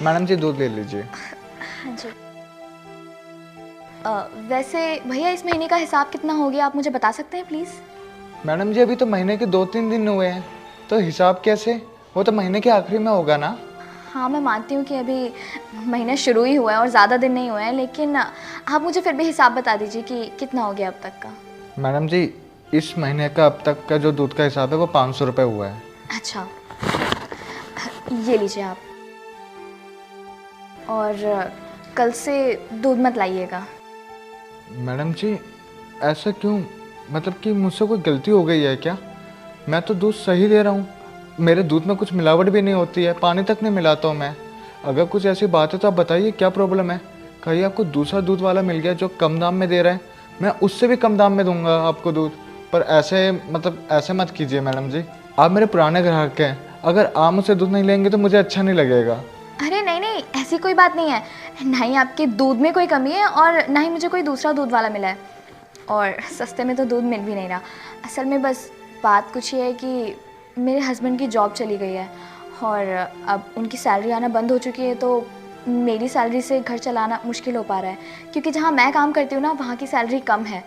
Madam जी दूध ले लीजिए। हाँ जी। वैसे भैया इस महीने का हिसाब कितना हो गया, आप मुझे बता सकते हैं प्लीज़? मैडम जी अभी तो महीने के 2-3 दिन हुए हैं, तो हिसाब कैसे? वो तो महीने के आखिरी में होगा ना। हाँ मैं मानती हूँ कि अभी महीना शुरू ही हुआ है और ज़्यादा दिन नहीं हुए हैं, लेकिन आप मुझे फिर भी हिसाब बता दीजिए कि कितना हो गया अब तक का। मैडम जी इस महीने का अब तक का जो दूध का हिसाब है वो 500 रुपये हुआ है। अच्छा, ये लीजिए आप। और कल से दूध मत लाइएगा। मैडम जी ऐसा क्यों? मतलब कि मुझसे कोई गलती हो गई है क्या? मैं तो दूध सही दे रहा हूँ, मेरे दूध में कुछ मिलावट भी नहीं होती है, पानी तक नहीं मिलाता हूँ मैं। अगर कुछ ऐसी बात है तो आप बताइए क्या प्रॉब्लम है? कहीं आपको दूसरा दूध वाला मिल गया जो कम दाम में दे रहा है, मैं उससे भी कम दाम में दूंगा आपको दूध। पर ऐसे मतलब ऐसे मत कीजिए मैडम जी, आप मेरे पुराने ग्राहक हैं, अगर आप मुझसे दूध नहीं लेंगे तो मुझे अच्छा नहीं लगेगा। अरे नहीं नहीं, ऐसी कोई बात नहीं है। ना ही आपके दूध में कोई कमी है और ना ही मुझे कोई दूसरा दूध वाला मिला है। और सस्ते में तो दूध मिल भी नहीं रहा। असल में बस बात कुछ ये है कि मेरे हस्बैंड की जॉब चली गई है और अब उनकी सैलरी आना बंद हो चुकी है, तो मेरी सैलरी से घर चलाना मुश्किल हो पा रहा है। क्योंकि जहाँ मैं काम करती हूँ ना, वहाँ की सैलरी कम है।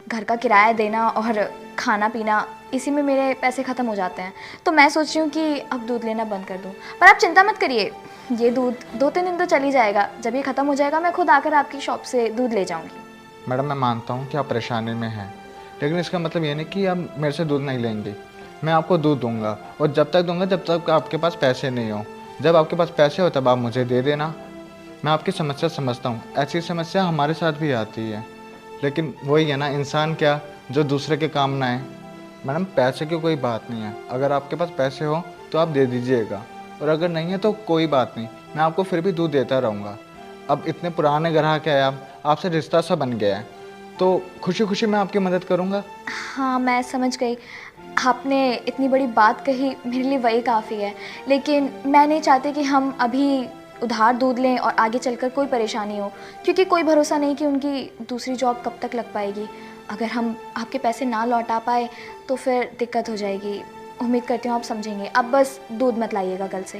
घर का किराया देना और खाना पीना, इसी में मेरे पैसे ख़त्म हो जाते हैं। तो मैं सोच रही हूँ कि अब दूध लेना बंद कर दूँ। पर आप चिंता मत करिए, ये दूध 2-3 दिन तो चल ही जाएगा। जब ये ख़त्म हो जाएगा मैं खुद आकर आपकी शॉप से दूध ले जाऊँगी। मैडम मैं मानता हूँ कि आप परेशानी में हैं, लेकिन इसका मतलब ये नहीं कि आप मेरे से दूध नहीं लेंगे। मैं आपको दूध दूंगा और जब तक दूंगा जब तक आपके पास पैसे नहीं हो। जब आपके पास पैसे हो तब आप मुझे दे देना। मैं आपकी समस्या समझता हूँ, ऐसी समस्या हमारे साथ भी आती है, लेकिन वही है ना, इंसान क्या जो दूसरे के काम ना आए। मैडम पैसे की कोई बात नहीं है, अगर आपके पास पैसे हो तो आप दे दीजिएगा, और अगर नहीं है तो कोई बात नहीं, मैं आपको फिर भी दूध देता रहूँगा। अब इतने पुराने ग्राहक हैं आप, आपसे रिश्ता सा बन गया है, तो खुशी खुशी मैं आपकी मदद करूँगा। हाँ मैं समझ गई। आपने इतनी बड़ी बात कही, मेरे लिए वही काफ़ी है। लेकिन मैं नहीं चाहती कि हम अभी उधार दूध लें और आगे चलकर कोई परेशानी हो, क्योंकि कोई भरोसा नहीं कि उनकी दूसरी जॉब कब तक लग पाएगी। अगर हम आपके पैसे ना लौटा पाए तो फिर दिक्कत हो जाएगी। उम्मीद करती हूँ आप समझेंगे। अब बस दूध मत लाइएगा कल से।